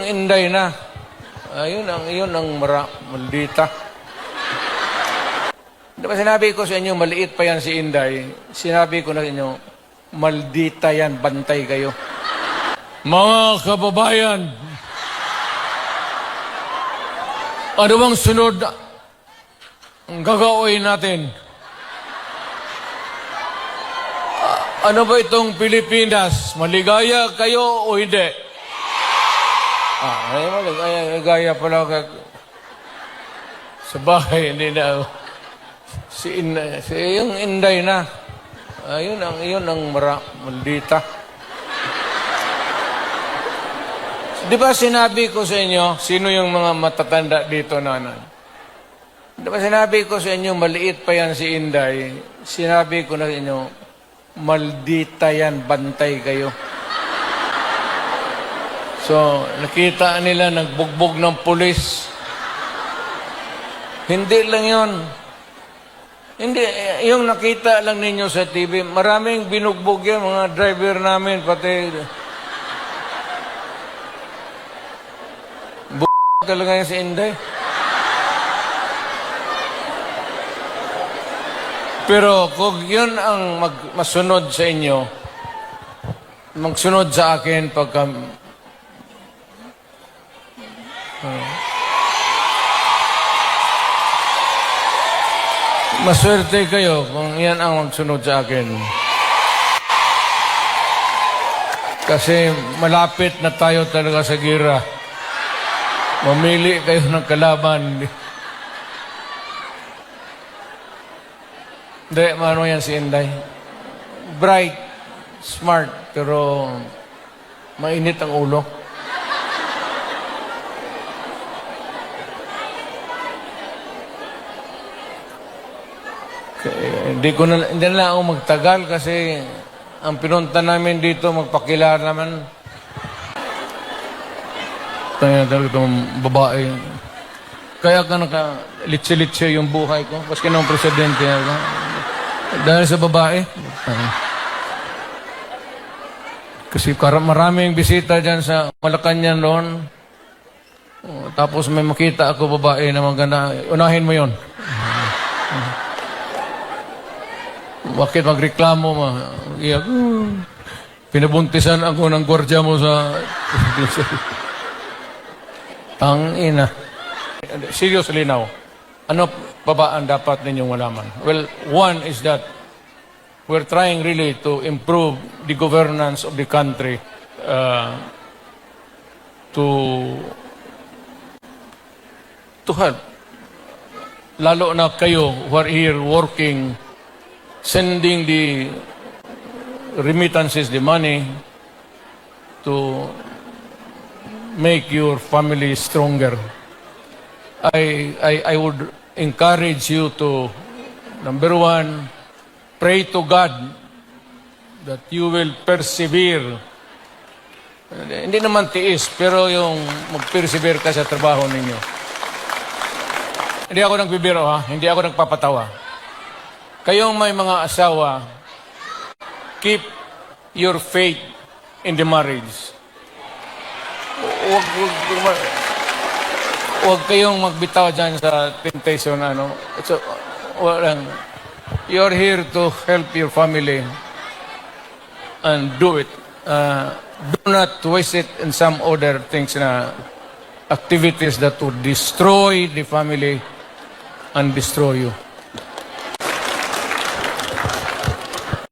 inday na. Yun ang maldita. Di ba sinabi ko sa inyo, maliit pa yan si Inday. Sinabi ko na sa inyo, maldita yan, bantay kayo. Mga kababayan, ano bang sunod ang gagawin natin? Ano ba itong Pilipinas? Maligaya kayo o hindi? Maligaya pala sa bahay, hindi na. Yung Inday na. Yun ang maldita. Di ba sinabi ko sa inyo, sino yung mga matatanda dito na? Di ba sinabi ko sa inyo, maliit pa yan si Inday. Sinabi ko na sa inyo, maldita yan, bantay kayo. So, nakita nila, nagbugbog ng pulis. Hindi lang yun. Hindi, yung nakita lang ninyo sa TV, maraming binugbog yan, mga driver namin, pati talaga yan si Inday. Pero kung yun ang masunod sa inyo, magsunod sa akin pagka maswerte kayo kung yan ang magsunod sa akin. Kasi malapit na tayo talaga sa gira. Mamili kayo ng kalaban. Hindi, ano yan si Inday? Bright, smart, pero mainit ang ulo. Hindi na lang ako magtagal kasi ang pinunta namin dito magpakilala naman. Kaya talaga itong babae. Kaya ka litsi-litsi yung buhay ko. Paski ng presidente. Dahil sa babae. Kasi maraming bisita dyan sa Malacanang noon. Tapos may makita ako babae na maganda. Unahin mo yon. Bakit magreklamo mo? Pinabuntisan ako ng gwardiya mo sa... Tangina. Seriously now, ano pa ba ang dapat ninyong malaman? Well, one is that we're trying really to improve the governance of the country to help. Lalo na kayo who are here working, sending the remittances, the money, to make your family stronger. I would encourage you to, number one, pray to God that you will persevere. Hindi naman tiis, pero yung mag-persevere ka sa trabaho ninyo. Hindi ako nagbibiro, ha? Hindi ako nagpapatawa. Kayong may mga asawa, keep your faith in the marriage. Huwag kayong magbitaw dyan sa temptation. You're here to help your family and do it. Do not waste it in some other things na activities that would destroy the family and destroy you.